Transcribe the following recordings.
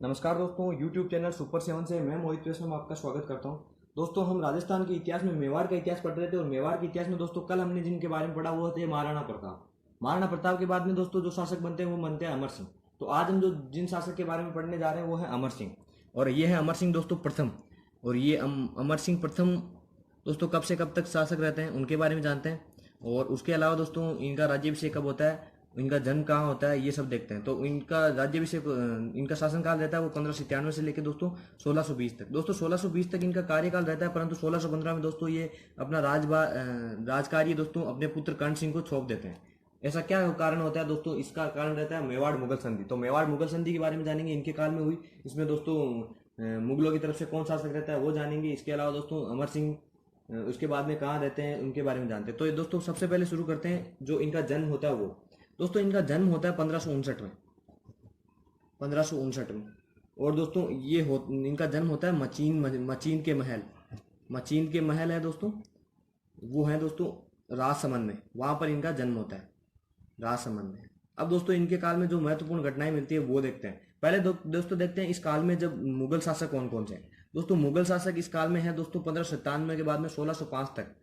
नमस्कार दोस्तों, YouTube channel super seven से मैं मोहित वैष्णव में आपका स्वागत करता हूं। दोस्तों, हम राजस्थान के इतिहास में मेवाड़ का इतिहास पढ़ रहे थे और मेवाड़ के इतिहास में दोस्तों कल हमने जिनके बारे में पढ़ा वो थे महाराणा प्रताप। महाराणा प्रताप के बाद में दोस्तों जो शासक बनते हैं वो बनते हैं अमर सिंह। तो आज हम जो जिन शासक के बारे में पढ़ने जा रहे हैं वो है अमर सिंह, और ये है अमर सिंह दोस्तों प्रथम। और ये अमर सिंह प्रथम दोस्तों कब से कब तक शासक रहते हैं उनके बारे में जानते हैं। और उसके अलावा दोस्तों इनका राज्याभिषेक कब होता है, इनका जन्म कहाँ होता है, ये सब देखते हैं। तो इनका राज्याभिषेक इनका शासनकाल रहता है वो 1597 से लेकर दोस्तों 1620 तक। दोस्तों 1620 तक इनका कार्यकाल रहता है, परंतु 1615 में दोस्तों ये अपना राजकार्य दोस्तों अपने पुत्र कर्ण सिंह को सौंप देते हैं। ऐसा क्या कारण होता है दोस्तों? इसका कारण रहता है मेवाड़ मुगल संधि। तो मेवाड़ मुगल संधि के बारे में जानेंगे, इनके काल में हुई। इसमें दोस्तों मुगलों की तरफ से कौन शासक रहता है वो जानेंगे। इसके अलावा दोस्तों अमर सिंह उसके बाद में कहाँ रहते हैं उनके बारे में जानते हैं। तो ये दोस्तों सबसे पहले शुरू करते हैं जो इनका जन्म होता है वो। दोस्तों इनका जन्म होता है 1559 में, 1559 में। और दोस्तों इनका जन्म होता है मचीन के महल, मचीन के महल है दोस्तों, वो है दोस्तों राजसमंद में, वहां पर इनका जन्म होता है राजसमंद में। अब दोस्तों इनके काल में जो महत्वपूर्ण घटनाएं मिलती है वो देखते हैं। पहले दोस्तों देखते हैं इस काल में जब मुगल शासक कौन कौन से हैं। दोस्तों मुगल शासक इस काल में है दोस्तों 1597 के बाद में 1605 तक।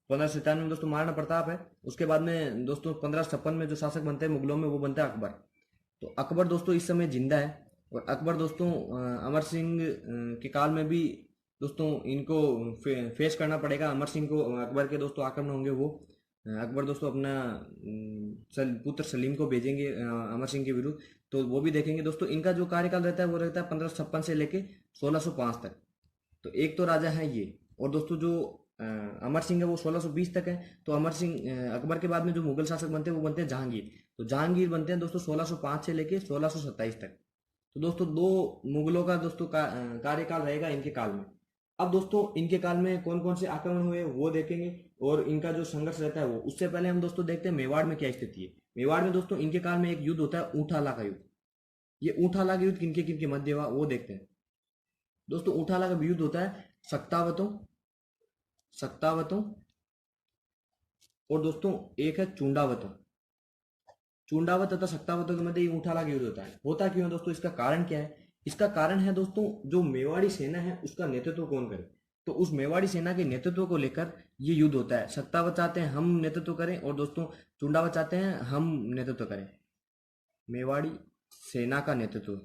1597 में दोस्तों महाराणा प्रताप है। उसके बाद में दोस्तों 1556 में जो शासक बनते हैं मुगलों में वो बनता है अकबर। तो अकबर दोस्तों इस समय जिंदा है। और अकबर दोस्तों अमर सिंह के काल में भी दोस्तों इनको फेस करना पड़ेगा। अमर सिंह को अकबर के दोस्तों आक्रमण होंगे। वो अकबर दोस्तों अपना पुत्र सलीम को भेजेंगे अमर सिंह के विरुद्ध, तो वो भी देखेंगे। दोस्तों इनका जो कार्यकाल रहता है वो रहता है 1556 से लेके 1605 तक। तो एक तो राजा है ये। और दोस्तों जो अमर सिंह है वो 1620 तक है। तो अमर सिंह अकबर के बाद में जो मुगल शासक बनते हैं वो बनते हैं जहांगीर। तो जहांगीर बनते हैं दोस्तों 1605 से लेके 1627 तक। तो दोस्तों दो मुगलों का दोस्तों कार्यकाल रहेगा इनके काल में। अब दोस्तों इनके काल में कौन कौन से आक्रमण हुए वो देखेंगे और इनका जो संघर्ष रहता है वो। उससे पहले हम दोस्तों देखते हैं मेवाड़ में क्या स्थिति है। मेवाड़ में दोस्तों इनके काल में एक युद्ध होता है ऊंठाला का युद्ध। ये ऊंठाला का युद्ध किनके किनके मध्य हुआ वो देखते हैं। दोस्तों ऊंठाला का युद्ध होता है सक्तावतों सक्तावतों और दोस्तों एक है चूंडावतों। चूंडावत तथा सक्तावतों के मध्य ऊंठाला का युद्ध होता है। होता क्यों है दोस्तों? इसका कारण क्या है? इसका कारण है दोस्तों जो मेवाड़ी सेना है उसका नेतृत्व कौन करे। तो उस मेवाड़ी सेना के नेतृत्व को लेकर ये युद्ध होता है। सक्तावत चाहते हैं हम नेतृत्व करें और दोस्तों चूंडावत चाहते हैं हम नेतृत्व करें। मेवाड़ी सेना का नेतृत्व,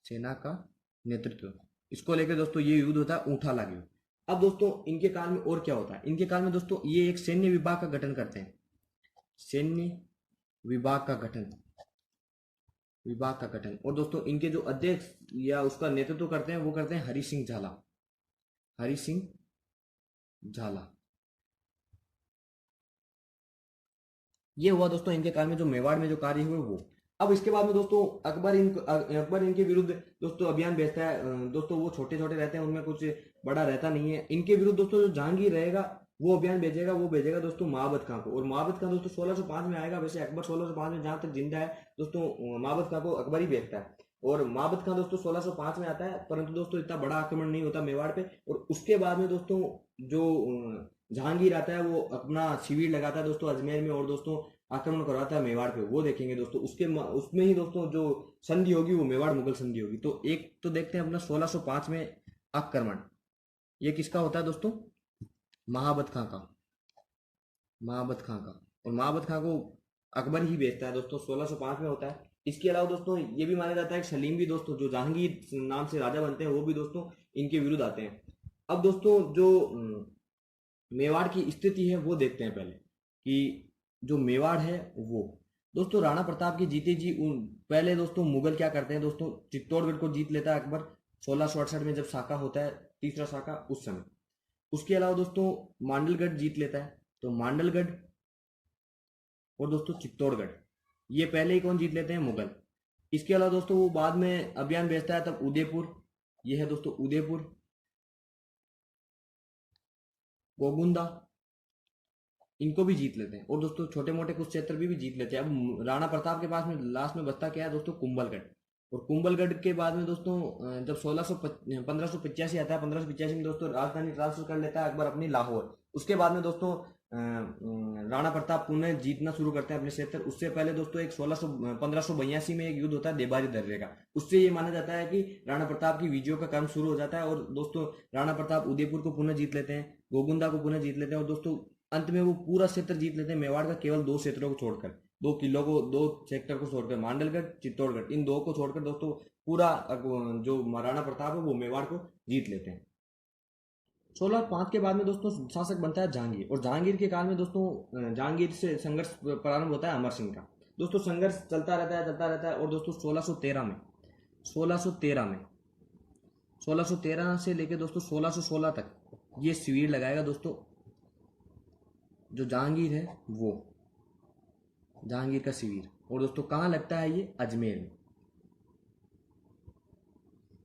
सेना का नेतृत्व, इसको लेकर दोस्तों ये युद्ध होता है ऊंठाला युद्ध। अब दोस्तों इनके काल में और क्या होता है? इनके काल में दोस्तों ये एक सैन्य विभाग का गठन करते हैं। सैन्य विभाग का गठन, विभाग का गठन। और दोस्तों इनके जो अध्यक्ष या उसका नेतृत्व करते हैं वो करते हैं हरि सिंह झाला, हरि सिंह झाला। ये हुआ दोस्तों इनके काल में जो मेवाड़ में जो कार्य हुए वो। अब इसके बाद में दोस्तों अकबर इनके विरुद्ध दोस्तों अभियान भेजता है। दोस्तों वो छोटे छोटे रहते हैं, उनमें कुछ बड़ा रहता नहीं है। इनके विरुद्ध दोस्तों जो जहांगीर रहेगा वो अभियान भेजेगा, वो भेजेगा दोस्तों महाबत खां को। और महाबत खां दोस्तों 1605 में आएगा। वैसे अकबर 1605 में जहां तक जिंदा है दोस्तों महाबत खां को अकबर ही भेजता है। और महाबत खां दोस्तों 1605 में आता है, परंतु दोस्तों इतना बड़ा आक्रमण नहीं होता मेवाड़ पे। और उसके बाद में दोस्तों जो जहांगीर आता है वो अपना शिविर लगाता है दोस्तों अजमेर में और दोस्तों आक्रमण करवाता है मेवाड़ पे। वो देखेंगे दोस्तों। उसमें ही दोस्तों जो संधि होगी वो मेवाड़ मुगल संधि होगी। तो एक तो देखते हैं अपना 1605 में आक्रमण, ये किसका होता है दोस्तों? महाबत खां का, महाबत खां का। और महाबत खां को अकबर ही भेजता है दोस्तों, 1605 में होता है। इसके अलावा दोस्तों ये भी माना जाता है कि सलीम भी दोस्तों जो जहांगीर नाम से राजा बनते हैं वो भी दोस्तों इनके विरुद्ध आते हैं। अब दोस्तों जो मेवाड़ की स्थिति है वो देखते हैं पहले कि जो मेवाड़ है वो दोस्तों राणा प्रताप के जीते जी पहले दोस्तों मुगल क्या करते हैं दोस्तों, चित्तौड़गढ़ को जीत लेता है अकबर 1668 में जब साका होता है, तीसरा साका उस समय। उसके अलावा दोस्तों मांडलगढ़ जीत लेता है। तो मांडलगढ़ और दोस्तों चित्तौड़गढ़ ये पहले ही कौन जीत लेते हैं? मुगल। इसके अलावा दोस्तों वो बाद में अभियान भेजता है तब उदयपुर, ये है दोस्तों उदयपुर, गोगुंदा, इनको भी जीत लेते हैं। और दोस्तों छोटे मोटे कुछ क्षेत्र भी जीत लेते हैं। अब राणा प्रताप के पास में लास्ट में बचता क्या है दोस्तों? कुंभलगढ़। और कुंभलगढ़ के बाद में दोस्तों जब 1585 आता है, 1585 में दोस्तों राजधानी ट्रांसफर कर लेता है अकबर अपनी लाहौर। उसके बाद में दोस्तों राणा प्रताप पुनः जीतना शुरू करते हैं अपने क्षेत्र, उससे पहले दोस्तों एक 1582 में एक युद्ध होता है देबारी दर्रे का। उससे ये माना जाता है कि राणा प्रताप की विजयों का क्रम शुरू हो जाता है, और दोस्तों राणा प्रताप उदयपुर को पुनः जीत लेते हैं, गोगुंदा को पुनः जीत लेते हैं, और दोस्तों अंत में वो पूरा क्षेत्र जीत लेते हैं, मेवाड़ का केवल 2 क्षेत्रों को छोड़कर, 2 किलों को, 2 सेक्टर को छोड़कर, मांडलगढ़ चित्तौड़गढ़, इन 2 को छोड़कर दोस्तों पूरा जो महाराणा प्रताप है वो मेवाड़ को जीत लेते हैं। 1605 के बाद में दोस्तों शासक बनता है जहांगीर, और जहांगीर के काल में दोस्तों जहांगीर से संघर्ष प्रारंभ होता है अमर सिंह का। दोस्तों संघर्ष चलता रहता है, और दोस्तों 1613 से लेकर दोस्तों 1616 तक ये शिविर लगाएगा दोस्तों जो जहांगीर है वो, जहांगीर का शिविर। और दोस्तों कहाँ लगता है ये? अजमेर में।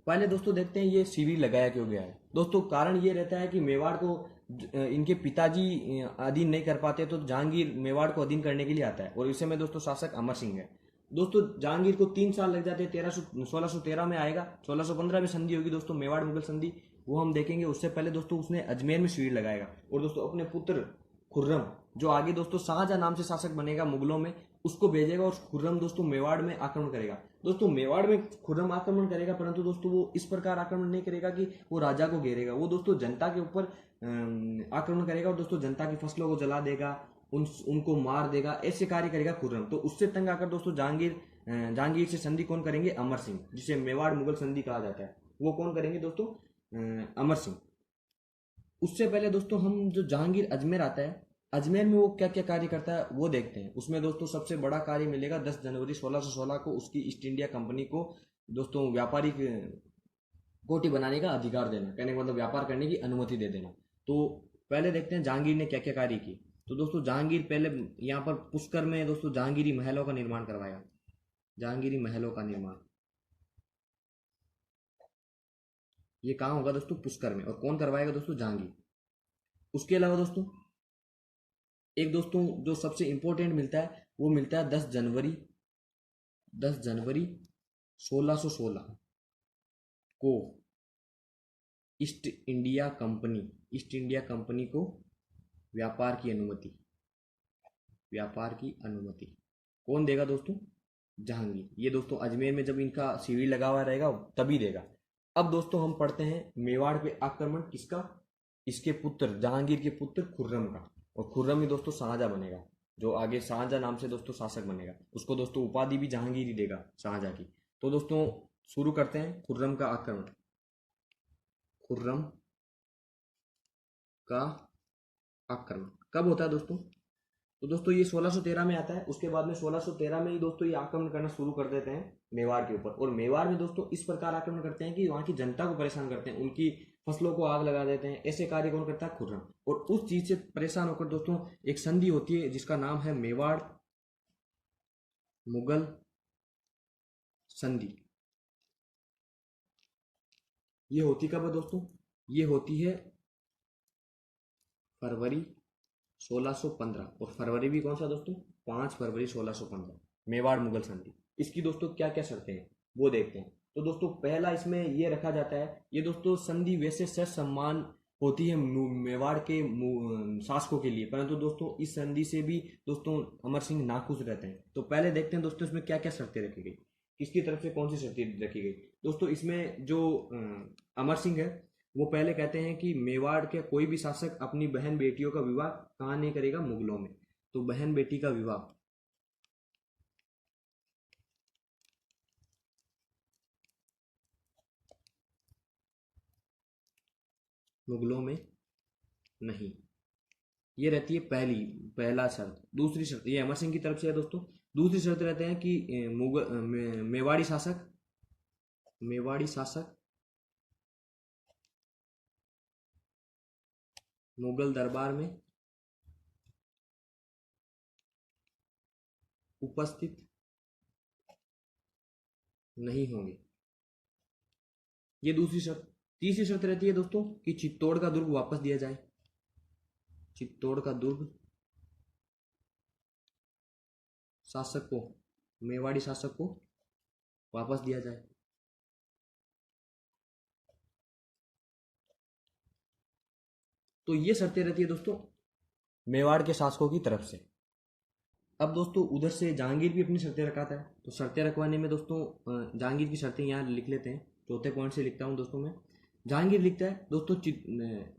पहले दोस्तों देखते हैं ये शिविर लगाया क्यों गया है। दोस्तों कारण ये रहता है कि मेवाड़ को इनके पिताजी अधीन नहीं कर पाते, तो जहांगीर मेवाड़ को अधीन करने के लिए आता है, और इस समय दोस्तों शासक अमर सिंह है। दोस्तों जहांगीर को 3 साल लग जाते हैं, 1613 में आएगा, 1615 में संधि होगी दोस्तों मेवाड़ मुगल संधि, वो हम देखेंगे। उससे पहले दोस्तों उसने अजमेर में शिविर लगाएगा, और दोस्तों अपने पुत्र खुर्रम, जो आगे दोस्तों शाहजहां नाम से शासक बनेगा मुगलों में, उसको भेजेगा, और खुर्रम दोस्तों मेवाड़ में आक्रमण करेगा। दोस्तों मेवाड़ में खुर्रम आक्रमण करेगा, परंतु दोस्तों वो इस प्रकार आक्रमण नहीं करेगा कि वो राजा को घेरेगा, वो दोस्तों जनता के ऊपर आक्रमण करेगा, और दोस्तों जनता की फसलों को जला देगा, उनको मार देगा, ऐसे कार्य करेगा खुर्रम। तो उससे तंग आकर दोस्तों जहांगीर से संधि कौन करेंगे? अमर सिंह, जिसे मेवाड़ मुगल संधि कहा जाता है, वो कौन करेंगे दोस्तों? अमर सिंह। उससे पहले दोस्तों हम जो जहांगीर अजमेर आता है, अजमेर में वो क्या क्या कार्य करता है वो देखते हैं। उसमें दोस्तों सबसे बड़ा कार्य मिलेगा 10 जनवरी 1616 को उसकी ईस्ट इंडिया कंपनी को दोस्तों व्यापारिक कोठी बनाने का अधिकार देना, कहने का मतलब व्यापार करने की अनुमति दे देना। तो पहले देखते हैं जहांगीर ने क्या क्या कार्य किए। तो दोस्तों जहांगीर पहले यहाँ पर पुष्कर में दोस्तों जहांगीरी महलों का निर्माण करवाया, जहांगीरी महलों का निर्माण ये कहाँ होगा दोस्तों? पुष्कर में। और कौन करवाएगा दोस्तों? जहांगीर। उसके अलावा दोस्तों एक दोस्तों जो सबसे इंपॉर्टेंट मिलता है वो मिलता है 10 जनवरी 1616 को ईस्ट इंडिया कंपनी को व्यापार की अनुमति, कौन देगा दोस्तों? जहांगीर। ये दोस्तों अजमेर में जब इनका शिविर लगा हुआ रहेगा तभी देगा। अब दोस्तों हम पढ़ते हैं मेवाड़ पे आक्रमण किसका? इसके पुत्र, जहांगीर के पुत्र खुर्रम का। और खुर्रम ही दोस्तों शाहजहां बनेगा, जो आगे शाहजहां नाम से दोस्तों शासक बनेगा। उसको दोस्तों उपाधि भी जहांगीर ही देगा, शाहजहां की। तो दोस्तों शुरू करते हैं खुर्रम का आक्रमण। खुर्रम का आक्रमण कब होता है दोस्तों? तो दोस्तों ये 1613 में आता है। उसके बाद में 1613 में ही दोस्तों ये आक्रमण करना शुरू कर देते हैं मेवाड़ के ऊपर। और मेवाड़ में दोस्तों इस प्रकार आक्रमण करते हैं कि वहां की जनता को परेशान करते हैं, उनकी फसलों को आग लगा देते हैं। ऐसे कार्य कौन करता है? खुर्रम। और उस चीज से परेशान होकर दोस्तों एक संधि होती है जिसका नाम है मेवाड़ मुगल संधि। ये होती कब है दोस्तों? ये होती है फरवरी 1615। और फरवरी भी कौन सा दोस्तों? 5 फरवरी 1615, मेवाड़ मुगल संधि। इसकी दोस्तों क्या क्या शर्तें हैं वो देखते हैं। तो दोस्तों पहला इसमें ये रखा जाता है, ये दोस्तों संधि वैसे सर सम्मान होती है मेवाड़ के शासकों के लिए, परंतु दोस्तों इस संधि से भी दोस्तों अमर सिंह नाखुश रहते हैं। तो पहले देखते हैं दोस्तों इसमें क्या क्या शर्तें रखी गई, किसकी तरफ से कौन सी शर्तें रखी गई। दोस्तों इसमें जो अमर सिंह है वो पहले कहते हैं कि मेवाड़ के कोई भी शासक अपनी बहन बेटियों का विवाह कहाँ नहीं करेगा? मुगलों में। तो बहन बेटी का विवाह मुगलों में नहीं, ये रहती है पहला शर्त। दूसरी शर्त ये अमर सिंह की तरफ से है दोस्तों। दूसरी शर्त रहते हैं कि मेवाड़ी शासक मुगल दरबार में उपस्थित नहीं होंगे, ये दूसरी शर्त। तीसरी शर्त रहती है दोस्तों कि चित्तौड़ का दुर्ग वापस दिया जाए, चित्तौड़ का दुर्ग शासक को, मेवाड़ी शासक को वापस दिया जाए। तो ये शर्तें रहती है दोस्तों मेवाड़ के शासकों की तरफ से। अब दोस्तों उधर से जहांगीर भी अपनी शर्तें रखाता है। तो शर्तें रखवाने में दोस्तों जहांगीर की शर्तें यहाँ लिख लेते हैं। चौथे पॉइंट से लिखता हूँ दोस्तों मैं। जहांगीर लिखता है दोस्तों,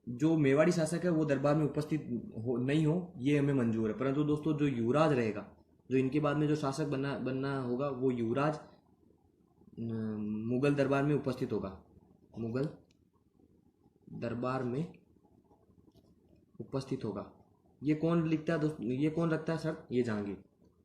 जो मेवाड़ी शासक है वो दरबार में उपस्थित नहीं हो, ये हमें मंजूर है, परंतु दोस्तों जो युवराज रहेगा, जो इनके बाद में जो शासक बनना बनना होगा, वो युवराज मुगल दरबार में उपस्थित होगा। मुगल दरबार में उपस्थित होगा। ये कौन लिखता है दोस्तों, ये कौन रखता है शर्त? ये जहांगीर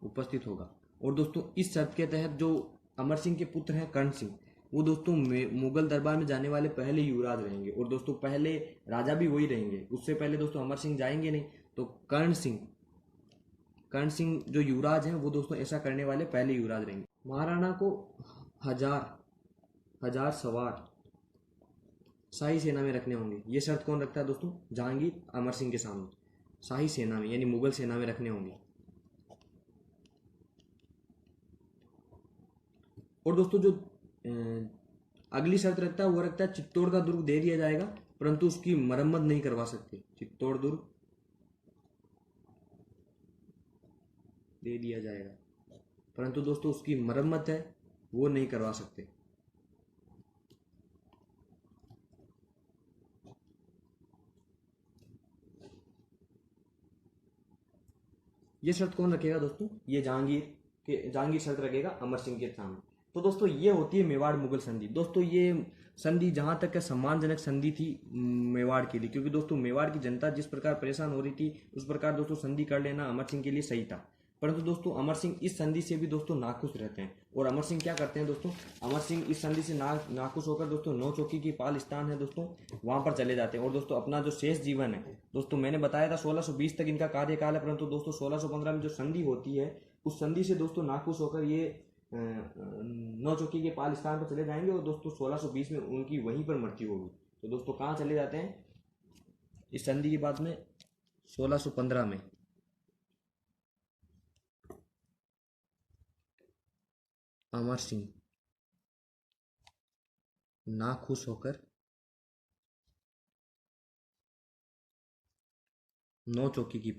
उपस्थित होगा। और दोस्तों इस शर्त के तहत जो अमर सिंह के पुत्र हैं कर्ण सिंह, वो दोस्तों मुगल दरबार में जाने वाले पहले युवराज रहेंगे। और दोस्तों पहले राजा भी वही रहेंगे, उससे पहले दोस्तों अमर सिंह जाएंगे नहीं। तो कर्ण सिंह जो युवराज हैं वो दोस्तों ऐसा करने वाले पहले युवराज रहेंगे। महाराणा को हजार सवार शाही सेना में रखने होंगे। ये शर्त कौन रखता है दोस्तों? जहांगीर अमर सिंह के सामने शाही सेना में यानी मुगल सेना में रखने होंगे। और दोस्तों जो अगली शर्त रखता है वो रखता है चित्तौड़ का दुर्ग दे दिया जाएगा, परंतु उसकी मरम्मत नहीं करवा सकते। चित्तौड़ दुर्ग दे दिया जाएगा, परंतु दोस्तों उसकी मरम्मत है वो नहीं करवा सकते। ये शर्त कौन रखेगा दोस्तों? ये जहांगीर शर्त रखेगा अमर सिंह के सामने। तो दोस्तों ये होती है मेवाड़ मुगल संधि। दोस्तों ये संधि जहां तक है सम्मानजनक संधि थी मेवाड़ के लिए, क्योंकि दोस्तों मेवाड़ की जनता जिस प्रकार परेशान हो रही थी उस प्रकार दोस्तों संधि कर लेना अमर सिंह के लिए सही था। परंतु दोस्तों अमर सिंह इस संधि से भी दोस्तों नाखुश रहते हैं। और अमर सिंह क्या करते हैं दोस्तों? अमर सिंह इस संधि से नाखुश होकर दोस्तों नौ चौकी की पाल स्थान है दोस्तों, वहां पर चले जाते हैं। और दोस्तों अपना जो शेष जीवन है दोस्तों, मैंने बताया था 1620 तक इनका कार्यकाल है, परंतु दोस्तों 1615 में जो संधि होती है उस संधि से दोस्तों नाखुश होकर ये नौ चौकी के पाल स्थान पर चले जाएंगे। और दोस्तों 1620 में उनकी वहीं पर मृत्यु होगी। तो दोस्तों कहाँ चले जाते हैं इस संधि के बाद में? 1615 में अमर सिंह नाखुश होकर नौ चौकी की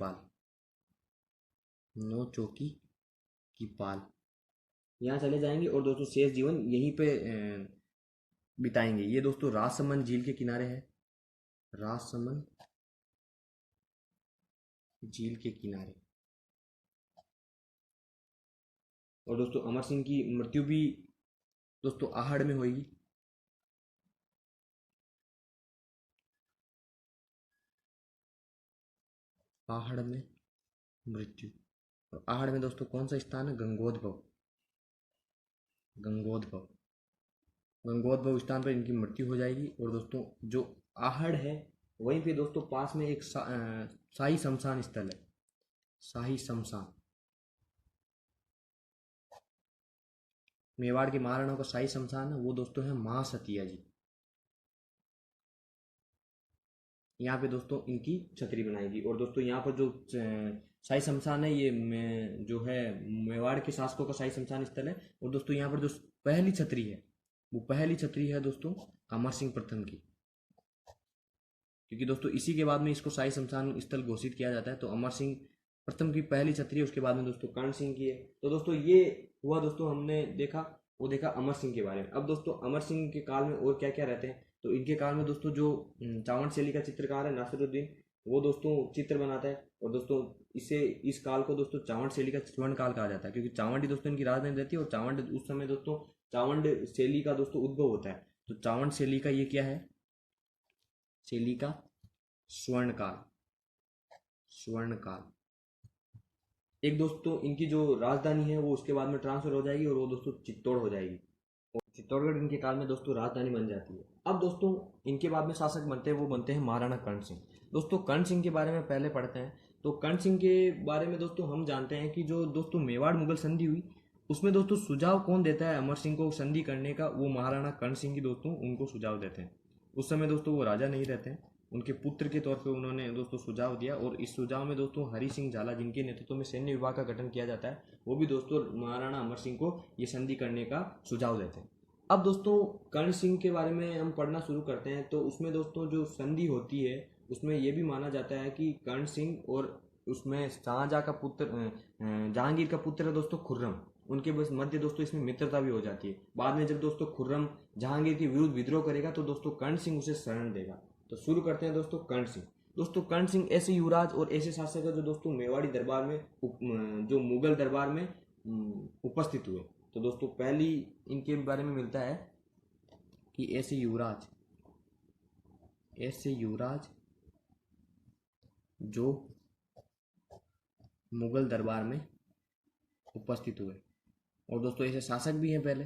पाल यहाँ चले जाएंगे। और दोस्तों शेष जीवन यहीं पे बिताएंगे। ये दोस्तों राजसमंद झील के किनारे है, राजसमंद झील के किनारे। और दोस्तों अमर सिंह की मृत्यु भी दोस्तों आहड़ में होगी। आहड़ में मृत्यु। और आहड़ में दोस्तों कौन सा स्थान है? गंगोदभव स्थान पर इनकी मृत्यु हो जाएगी। और दोस्तों जो आहड़ है वहीं पे दोस्तों पास में एक शाही शमशान स्थल है, शाही शमशान। मेवाड़ के महाराणाओं का शाही शमशान है वो दोस्तों है महासतिया जी। यहाँ पे दोस्तों इनकी छतरी बनाएगी। और दोस्तों यहाँ पर जो शाही शमशान है ये जो है मेवाड़ के शासकों का शाही शमशान स्थल है। और दोस्तों यहाँ पर जो पहली छतरी है वो पहली छतरी है दोस्तों अमर सिंह प्रथम की, क्योंकि दोस्तों इसी के बाद में इसको शाही शमशान स्थल घोषित किया जाता है। तो अमर सिंह प्रथम की पहली छतरी है, उसके बाद में दोस्तों कर्ण सिंह की है। तो दोस्तों ये हुआ दोस्तों हमने देखा अमर सिंह के बारे में। अब दोस्तों अमर सिंह के काल में और क्या क्या रहते हैं? तो इनके काल में दोस्तों जो चावंड शैली का चित्रकार है नासिरुद्दीन, वो दोस्तों चित्र बनाता है। और दोस्तों इस काल को दोस्तों चावंड शैली का स्वर्ण काल कहा जाता है, क्योंकि चावंड ही दोस्तों इनकी राजधानी रहती है। और चावंड उस समय दोस्तों चावंड शैली का दोस्तों उद्भव होता है। तो चावंड शैली का ये क्या है? शैली का स्वर्ण काल। एक दोस्तों इनकी जो राजधानी है वो उसके बाद में ट्रांसफर हो जाएगी और वो दोस्तों चित्तौड़ हो जाएगी। और चित्तौड़गढ़ इनके काल में दोस्तों राजधानी बन जाती है। अब दोस्तों इनके बाद में शासक बनते हैं, वो बनते हैं महाराणा कर्ण सिंह। दोस्तों कर्ण सिंह के बारे में पहले पढ़ते हैं। तो कर्ण सिंह के बारे में दोस्तों हम जानते हैं कि जो दोस्तों मेवाड़ मुगल संधि हुई उसमें दोस्तों सुझाव कौन देता है अमर सिंह को संधि करने का? वो महाराणा कर्ण सिंह की दोस्तों उनको सुझाव देते हैं। उस समय दोस्तों वो राजा नहीं रहते हैं, उनके पुत्र के तौर पे उन्होंने दोस्तों सुझाव दिया। और इस सुझाव में दोस्तों हरि सिंह झाला, जिनके नेतृत्व में सैन्य विभाग का गठन किया जाता है, वो भी दोस्तों महाराणा अमर सिंह को ये संधि करने का सुझाव देते हैं। अब दोस्तों कर्ण सिंह के बारे में हम पढ़ना शुरू करते हैं। तो उसमें दोस्तों जो संधि होती है उसमें ये भी माना जाता है कि कर्ण सिंह और उसमें शाहजहाँ का पुत्र जहांगीर का पुत्र है दोस्तों खुर्रम, उनके बस मध्य दोस्तों इसमें मित्रता भी हो जाती है। बाद में जब दोस्तों खुर्रम जहांगीर के विरुद्ध विद्रोह करेगा तो दोस्तों कर्ण सिंह उसे शरण देगा। तो शुरू करते हैं दोस्तों कर्ण सिंह। दोस्तों कर्ण सिंह ऐसे युवराज और ऐसे शासक है जो दोस्तों मेवाड़ी दरबार में जो मुगल दरबार में उपस्थित हुए। तो दोस्तों पहली इनके बारे में मिलता है कि ऐसे युवराज जो मुगल दरबार में उपस्थित हुए। और दोस्तों ऐसे शासक भी हैं पहले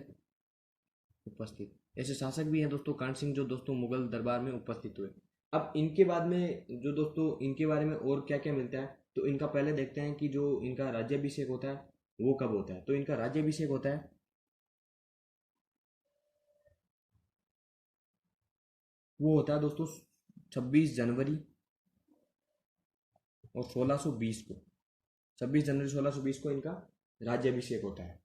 उपस्थित, ऐसे शासक भी हैं दोस्तों कर्ण सिंह जो दोस्तों मुगल दरबार में उपस्थित हुए। अब इनके बाद में जो दोस्तों इनके बारे में और क्या क्या मिलता है, तो इनका पहले देखते हैं कि जो इनका राज्याभिषेक होता है वो कब होता है। तो इनका राज्याभिषेक होता है वो होता है दोस्तों 26 जनवरी और 1620 को, 26 जनवरी 1620 को इनका राज्याभिषेक होता है।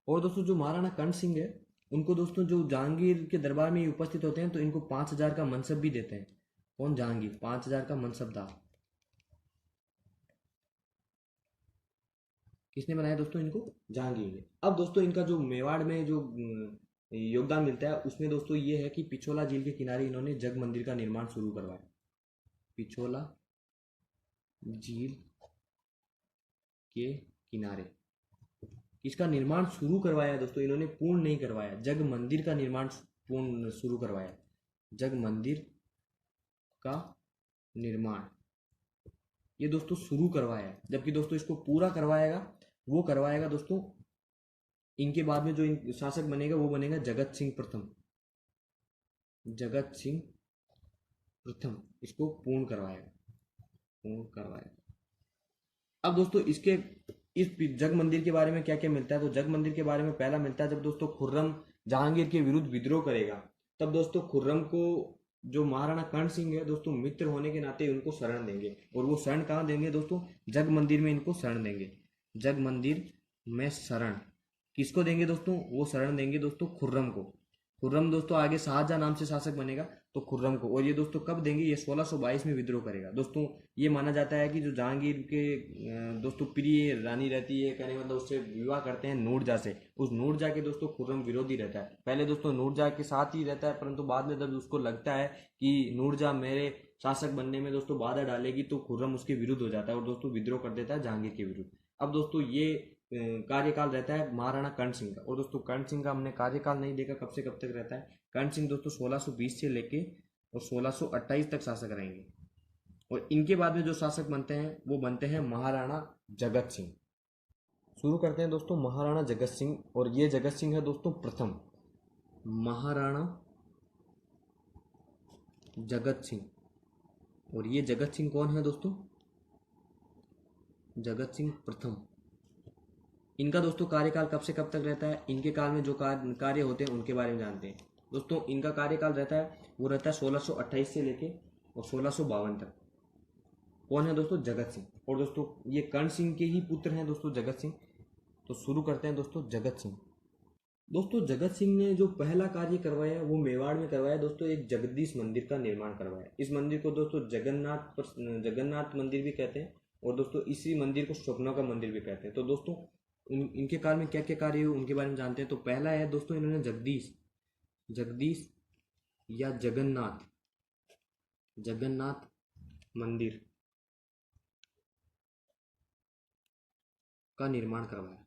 और दोस्तों जो महाराणा कर्ण सिंह है उनको दोस्तों जो जहांगीर के दरबार में उपस्थित होते हैं तो इनको 5,000 का मनसब भी देते हैं। कौन? जहांगीर 5,000 का मनसबदार। किसने बनाया दोस्तों इनको? जहांगीर ने। अब दोस्तों इनका जो मेवाड़ में जो योगदान मिलता है उसमें दोस्तों ये है कि पिछोला झील के किनारे इन्होंने जग मंदिर का निर्माण शुरू करवाया। पिछोला झील के किनारे इसका निर्माण शुरू करवाया दोस्तों इन्होंने, पूर्ण नहीं करवाया। जग मंदिर का निर्माण पूर्ण शुरू करवाया। जग मंदिर का निर्माण ये दोस्तों शुरू करवाया है, जबकि दोस्तों इसको पूरा करवाएगा दोस्तों इनके बाद में जो शासक बनेगा वो बनेगा जगत सिंह प्रथम। जगत सिंह प्रथम इसको पूर्ण करवाएगा। अब दोस्तों इसके इस जग मंदिर के बारे में क्या क्या मिलता है, तो जग मंदिर के बारे में पहला मिलता है जब दोस्तों खुर्रम जहांगीर के विरुद्ध विद्रोह करेगा तब दोस्तों खुर्रम को जो महाराणा कर्ण सिंह है दोस्तों मित्र होने के नाते उनको शरण देंगे। और वो शरण कहाँ देंगे दोस्तों? जग मंदिर में इनको शरण देंगे। जग मंदिर में शरण किसको देंगे दोस्तों? वो शरण देंगे दोस्तों खुर्रम को। खुर्रम दोस्तों आगे शाहजहां नाम से शासक बनेगा तो खुर्रम को। और ये दोस्तों कब देंगे? ये 1622 में विद्रोह करेगा। दोस्तों ये माना जाता है कि जो जहांगीर के दोस्तों प्रिय रानी रहती है, कहने मतलब उससे विवाह करते हैं नूरजहां से, उस नूरजहां के दोस्तों खुर्रम विरोधी रहता है। पहले दोस्तों नूरजहां के साथ ही रहता है, परंतु बाद में जब उसको लगता है कि नूरजहां मेरे शासक बनने में दोस्तों बाधा डालेगी तो खुर्रम उसके विरुद्ध हो जाता है और दोस्तों विद्रोह कर देता है जहांगीर के विरुद्ध। अब दोस्तों ये कार्यकाल रहता है महाराणा कर्ण सिंह का। और दोस्तों कर्ण सिंह का हमने कार्यकाल नहीं देखा कब से कब तक रहता है। कर्ण सिंह दोस्तों 1620 से लेके और 1628 तक शासक रहेंगे। और इनके बाद में जो शासक बनते हैं वो बनते हैं महाराणा जगत सिंह। शुरू करते हैं दोस्तों महाराणा जगत सिंह। और ये जगत सिंह है दोस्तों प्रथम, महाराणा जगत सिंह। और ये जगत सिंह कौन है दोस्तों? जगत सिंह प्रथम। इनका दोस्तों कार्यकाल कब से कब तक रहता है? इनके काल में जो कार्य होते हैं उनके बारे में जानते हैं। दोस्तों इनका कार्यकाल रहता है वो रहता है 1628 से लेके और 1652 तक। कौन है दोस्तों? जगत सिंह। और दोस्तों ये कर्ण सिंह के ही पुत्र हैं दोस्तों जगत सिंह। तो शुरू करते हैं दोस्तों जगत सिंह। दोस्तों जगत सिंह ने जो पहला कार्य करवाया वो मेवाड़ में करवाया दोस्तों, एक जगदीश मंदिर का निर्माण करवाया। इस मंदिर को दोस्तों जगन्नाथ मंदिर भी कहते हैं और दोस्तों इसी मंदिर को स्वप्नों का मंदिर भी कहते हैं। तो दोस्तों इनके काल में क्या क्या कार्य हुए उनके बारे में जानते हैं। तो पहला है दोस्तों इन्होंने जगदीश या जगन्नाथ मंदिर का निर्माण करवाया।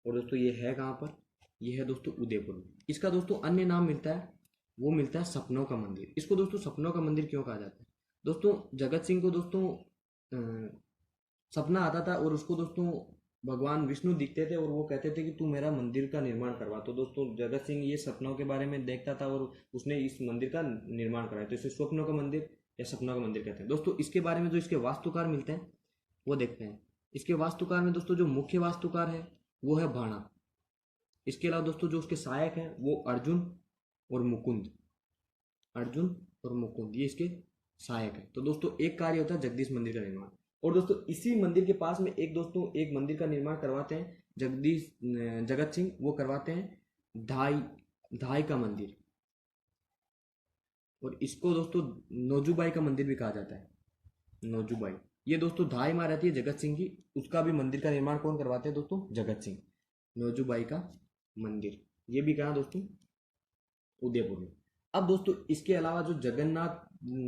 और दोस्तों ये है कहाँ पर? ये है दोस्तों उदयपुर में। इसका दोस्तों अन्य नाम मिलता है, वो मिलता है सपनों का मंदिर। इसको दोस्तों सपनों का मंदिर क्यों कहा जाता है? दोस्तों जगत सिंह को दोस्तों सपना आता था और उसको दोस्तों भगवान विष्णु दिखते थे और वो कहते थे कि तू मेरा मंदिर का निर्माण करवा। तो दोस्तों जगत सिंह ये सपनों के बारे में देखता था और उसने इस मंदिर का निर्माण कराया। तो इसे स्वप्नों का मंदिर या सपनों का मंदिर कहते हैं। दोस्तों इसके बारे में जो इसके वास्तुकार मिलते हैं वो देखते हैं। इसके वास्तुकार में दोस्तों जो मुख्य वास्तुकार है वो है भाणा। इसके अलावा दोस्तों जो उसके सहायक हैं वो अर्जुन और मुकुंद ये इसके सहायक है। तो दोस्तों एक कार्य होता है जगदीश मंदिर का निर्माण। और दोस्तों इसी मंदिर के पास में एक मंदिर का निर्माण करवाते हैं जगत सिंह। वो करवाते हैं धाई का मंदिर। और इसको दोस्तों नौजूबाई का मंदिर भी कहा जाता है, नौजूबाई। ये दोस्तों धाई माँ रहती है जगत सिंह की, उसका भी मंदिर का निर्माण कौन करवाते हैं दोस्तों? जगत सिंह। नौजूबाई का मंदिर, ये भी कहाँ दोस्तों? उदयपुर में। अब दोस्तों इसके अलावा जो जगन्नाथ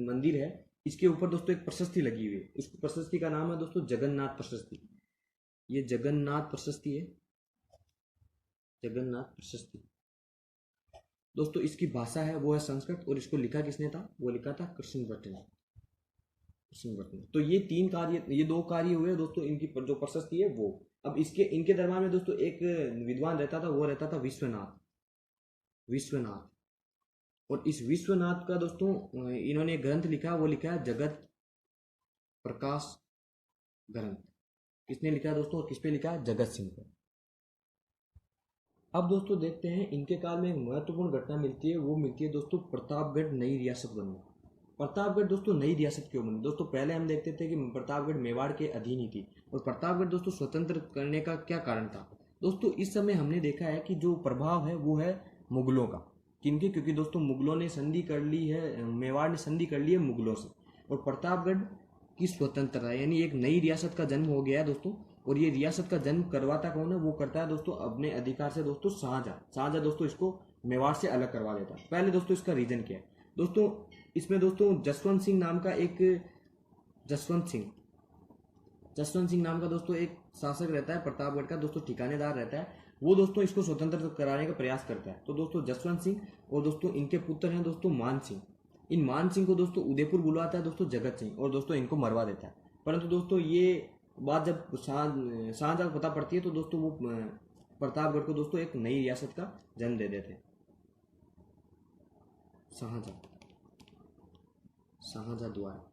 मंदिर है, इसके ऊपर दोस्तों एक प्रशस्ति लगी हुई है, उस प्रशस्ति का नाम है दोस्तों जगन्नाथ प्रशस्ति। ये जगन्नाथ प्रशस्ति है, जगन्नाथ प्रशस्ति। दोस्तों इसकी भाषा है वो है संस्कृत, और इसको लिखा किसने था? वो लिखा था कृष्ण भट्ट ने, कृष्ण भट्ट ने। तो ये तीन कार्य, ये दो कार्य हुए दोस्तों इनकी जो प्रशस्ति है वो। अब इसके इनके दरबार में दोस्तों एक विद्वान रहता था, वो रहता था विश्वनाथ, विश्वनाथ। और इस विश्वनाथ का दोस्तों इन्होंने एक ग्रंथ लिखा, वो लिखा है जगत प्रकाश ग्रंथ। किसने लिखा है दोस्तों? किस पे लिखा है? जगत सिंह पे। अब दोस्तों देखते हैं इनके काल में एक महत्वपूर्ण घटना मिलती है, वो मिलती है दोस्तों प्रतापगढ़ नई रियासत बनना। प्रतापगढ़ दोस्तों नई रियासत क्यों बनी? दोस्तों पहले हम देखते थे कि प्रतापगढ़ मेवाड़ के अधीन ही थी, और प्रतापगढ़ दोस्तों स्वतंत्र करने का क्या कारण था? दोस्तों इस समय हमने देखा है कि जो प्रभाव है वो है मुगलों का। किनके? क्योंकि दोस्तों मुगलों ने संधि कर ली है, मेवाड़ ने संधि कर ली है मुगलों से, और प्रतापगढ़ की स्वतंत्रता यानी एक नई रियासत का जन्म हो गया है दोस्तों। और ये रियासत का जन्म करवाता कौन है? वो करता है दोस्तों अपने अधिकार से दोस्तों शाहजहां। शाहजहां दोस्तों इसको मेवाड़ से अलग करवा देता है। पहले दोस्तों इसका रीजन क्या है दोस्तों? इसमें दोस्तों जसवंत सिंह नाम का एक, जसवंत सिंह, जसवंत सिंह नाम का दोस्तों एक शासक रहता है प्रतापगढ़ का दोस्तों, ठिकानेदार रहता है। वो दोस्तों इसको स्वतंत्र कराने का प्रयास करता है। तो दोस्तों जसवंत सिंह और दोस्तों इनके पुत्र हैं दोस्तों मान सिंह। इन मान सिंह को दोस्तों उदयपुर बुलवाता है दोस्तों जगत सिंह, और दोस्तों इनको मरवा देता है। परंतु दोस्तों ये बात जब शाहजहां को पता पड़ती है, तो दोस्तों वो प्रतापगढ़ को दोस्तों एक नई रियासत का जन्म दे देते हैं। शाहजहां, शाहजहां द्वारा।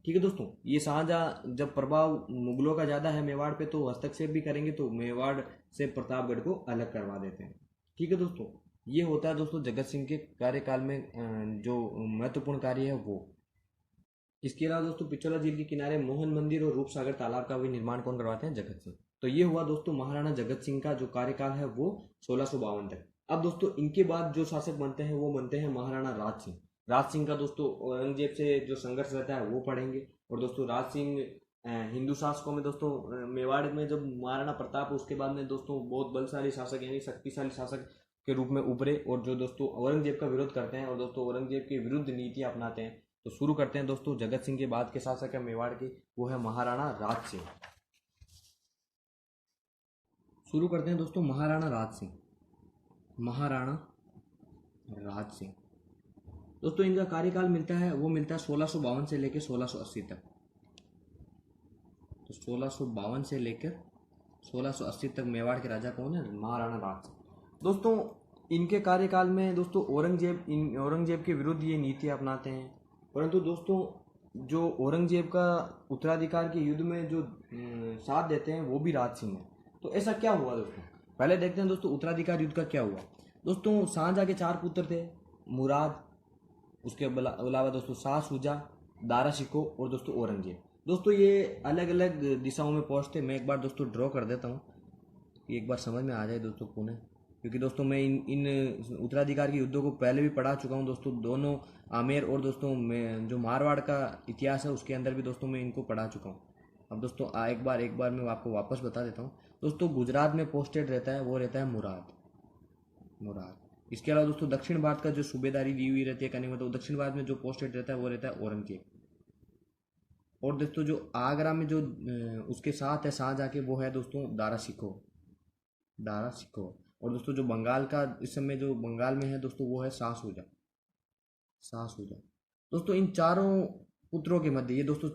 ठीक है दोस्तों, ये शाहजहां जब प्रभाव मुगलों का ज़्यादा है मेवाड़ पे, तो हस्तक्षेप भी करेंगे, तो मेवाड़ से प्रतापगढ़ को अलग करवा देते हैं। ठीक है दोस्तों, ये होता है दोस्तों जगत सिंह के कार्यकाल में जो महत्वपूर्ण कार्य है वो। इसके अलावा दोस्तों पिछोला झील के किनारे मोहन मंदिर और रूपसागर तालाब का भी निर्माण कौन करवाते हैं? जगत सिंह। तो ये हुआ दोस्तों महाराणा जगत सिंह का जो कार्यकाल है वो 1652 तक। अब दोस्तों इनके बाद जो शासक बनते हैं वो बनते हैं महाराणा राज सिंह। राज सिंह का दोस्तों औरंगजेब से जो संघर्ष रहता है वो पढ़ेंगे। और दोस्तों राज सिंह हिंदू शासकों में दोस्तों मेवाड़ में जब महाराणा प्रताप, उसके बाद में दोस्तों बहुत बलशाली शासक यानी शक्तिशाली शासक के रूप में उभरे, और जो दोस्तों औरंगजेब का विरोध करते हैं और दोस्तों औरंगजेब के विरुद्ध नीतियां अपनाते हैं। तो शुरू करते हैं दोस्तों जगत सिंह के बाद के शासक है मेवाड़ की, वो है महाराणा राज सिंह। शुरू करते हैं दोस्तों महाराणा राज सिंह। महाराणा राज सिंह दोस्तों इनका कार्यकाल मिलता है, वो मिलता है 1652 से लेकर 1680 तक। तो 1652 से लेकर 1680 तक मेवाड़ के राजा कौन है? महाराणा राज सिंह। दोस्तों इनके कार्यकाल में दोस्तों औरंगजेब के विरुद्ध ये नीतियां अपनाते हैं। परंतु दोस्तों जो औरंगजेब का उत्तराधिकार के युद्ध में जो साथ देते हैं वो भी राज सिंह है। तो ऐसा क्या हुआ दोस्तों? पहले देखते हैं दोस्तों उत्तराधिकार युद्ध का क्या हुआ। दोस्तों शाहजहां के 4 पुत्र थे, मुराद, उसके अलावा दोस्तों शाह शुजा, दारा शिकोह और दोस्तों औरंगजेब। दोस्तों ये अलग अलग दिशाओं में पहुंचते। मैं एक बार दोस्तों ड्रॉ कर देता हूँ, एक बार समझ में आ जाए दोस्तों पुनः, क्योंकि दोस्तों मैं इन उत्तराधिकार के युद्धों को पहले भी पढ़ा चुका हूँ दोस्तों। दोनों आमेर और दोस्तों मैं जो मारवाड़ का इतिहास है उसके अंदर भी दोस्तों मैं इनको पढ़ा चुका हूँ। अब दोस्तों एक बार मैं आपको वापस बता देता हूँ। दोस्तों गुजरात में पोस्टेड रहता है वो रहता है मुराद, मुराद। इसके अलावा दोस्तों दक्षिण भारत का जो सूबेदारी दी हुई रहती है करने में, तो दक्षिण भारत में जो पोस्टेड रहता है वो रहता है औरंगजेब। और दोस्तों जो आगरा में जो उसके साथ है शाहजहां के, वो है दोस्तों दारा शिकोह, दारा शिकोह। और दोस्तों जो बंगाल का इस समय जो बंगाल में है दोस्तों वो है शाह शुजा, शाह शुजा। दोस्तों इन चारों पुत्रों के मध्य, ये दोस्तों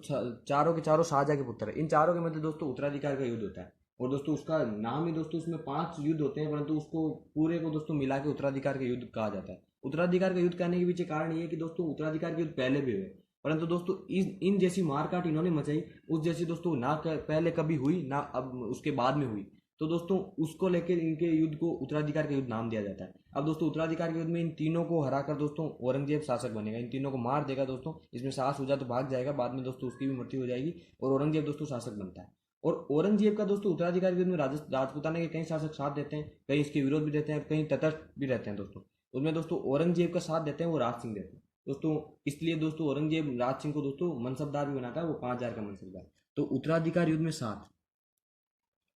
चारों के चारों शाहजहां के पुत्र है, इन चारों के मध्य दोस्तों उत्तराधिकार का युद्ध होता है। और दोस्तों उसका नाम ही दोस्तों उसमें 5 युद्ध होते हैं, परंतु उसको पूरे को दोस्तों मिला के उत्तराधिकार का युद्ध कहा जाता है। उत्तराधिकार का युद्ध कहने के पीछे कारण ये है कि दोस्तों उत्तराधिकार के युद्ध पहले भी हुए, परंतु दोस्तों इन जैसी मारकाट इन्होंने मचाई उस जैसी दोस्तों ना पहले कभी हुई ना अब उसके बाद में हुई। तो दोस्तों उसको लेकर इनके युद्ध को उत्तराधिकार का युद्ध नाम दिया जाता है। अब दोस्तों उत्तराधिकार के युद्ध में इन तीनों को हराकर दोस्तों औरंगजेब शासक बनेगा, इन तीनों को मार देगा दोस्तों। इसमें शाह शुजा तो भाग जाएगा, बाद में दोस्तों उसकी भी मृत्यु हो जाएगी और औरंगजेब दोस्तों शासक बनता है। और औरंगजेब का दोस्तों उत्तराधिकार के युद्ध में राजपूताना के कई शासक साथ देते हैं, कई इसके विरोध भी देते हैं, कई तटस्थ भी रहते हैं दोस्तों। उसमें दोस्तों औरंगजेब का साथ देते हैं वो राज सिंह देते हैं। दोस्तों इसलिए दोस्तों औरंगजेब राज सिंह को दोस्तों मनसबदार भी बनाता है, वो 5,000 का मनसबदार। तो उत्तराधिकार युद्ध में 7,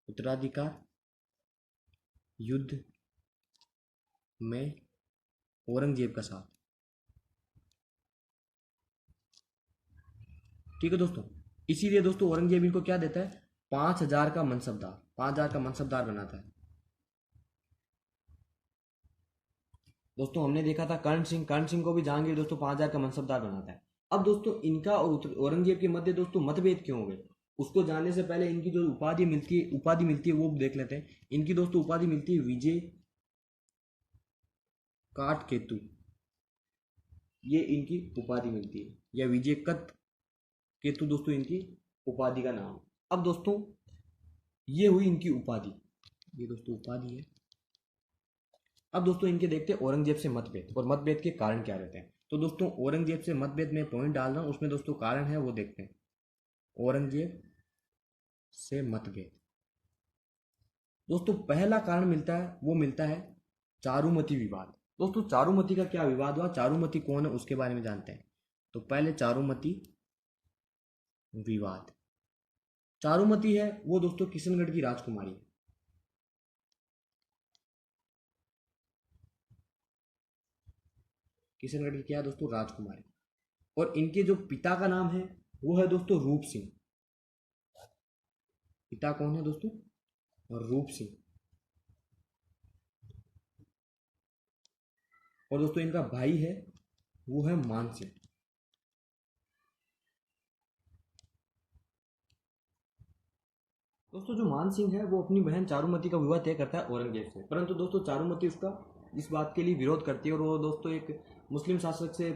उत्तराधिकार युद्ध में औरंगजेब का 7। ठीक है दोस्तों, इसीलिए दोस्तों औरंगजेब इनको क्या देता है, 5,000 का मनसबदार, 5,000 का मनसबदार बनाता है। दोस्तों हमने देखा था कर्ण सिंह को भी जहांगीर दोस्तों 5,000 का मनसबदार बनाता है। अब दोस्तों इनका और औरंगजेब के मध्य दोस्तों मतभेद क्यों हो गए, उसको जानने से पहले इनकी जो उपाधि मिलती है वो देख लेते हैं। इनकी दोस्तों उपाधि मिलती है विजय काट केतु, ये इनकी उपाधि मिलती है, या विजय कत केतु दोस्तों इनकी उपाधि का नाम। अब दोस्तों ये हुई इनकी उपाधि, ये दोस्तों उपाधि है। अब दोस्तों इनके देखते हैं औरंगजेब से मतभेद, और मतभेद के कारण क्या रहते हैं। तो दोस्तों औरंगजेब से मतभेद में पॉइंट डाल रहा हूं, उसमें दोस्तों कारण है वो देखते हैं। औरंगजेब से मतभेद, दोस्तों पहला कारण मिलता है, वो मिलता है चारुमती विवाद। दोस्तों चारुमती का क्या विवाद हुआ, चारुमती कौन है उसके बारे में जानते हैं। तो पहले चारुमती विवाद, चारुमती है वो दोस्तों किशनगढ़ की राजकुमारी है। किशनगढ़ की क्या है दोस्तों, राजकुमारी। और इनके जो पिता का नाम है वो है दोस्तों रूप सिंह। पिता कौन है दोस्तों, रूप सिंह। और दोस्तों इनका भाई है वो है मान सिंह। दोस्तों जो मान सिंह है वो अपनी बहन चारुमती का विवाह तय करता है औरंगजेब से, परंतु दोस्तों चारुमती उसका इस बात के लिए विरोध करती है, और वो दोस्तों एक मुस्लिम शासक से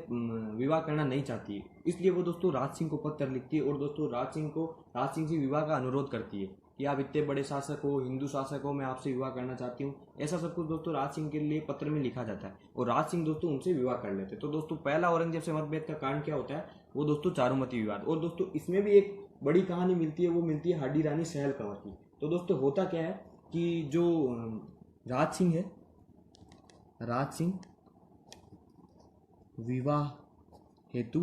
विवाह करना नहीं चाहती है। इसलिए वो दोस्तों राज सिंह को पत्र लिखती है, और दोस्तों राज सिंह से विवाह का अनुरोध करती है कि आप इतने बड़े शासक हो, हिंदू शासक हो, मैं आपसे विवाह करना चाहती हूँ। ऐसा सब कुछ दोस्तों राज सिंह के लिए पत्र में लिखा जाता है, और राज सिंह दोस्तों उनसे विवाह कर लेते हैं। तो दोस्तों पहला औरंगजेब से मतभेद का कारण क्या होता है, वो दोस्तों चारुमती विवाद। और दोस्तों इसमें भी एक बड़ी कहानी मिलती है, वो मिलती है हाडी रानी सहल कंवर की। तो दोस्तों होता क्या है कि जो राज सिंह है, राज सिंह विवाह हेतु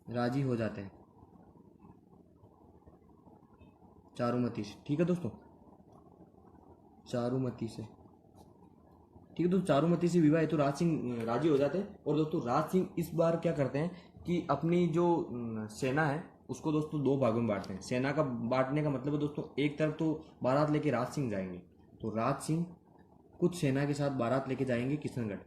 राजी हो जाते हैं चारुमती से। ठीक है दोस्तों, चारुमती से, ठीक है दोस्तों, चारुमती से विवाह हेतु राज सिंह राजी हो जाते हैं। और दोस्तों राज सिंह इस बार क्या करते हैं कि अपनी जो सेना है उसको दोस्तों दो भागों में बांटते हैं। सेना का बांटने का मतलब है दोस्तों, एक तरफ तो बारात लेके राज सिंह जाएंगे, तो राज सिंह कुछ सेना के साथ बारात लेके जाएंगे किशनगढ़,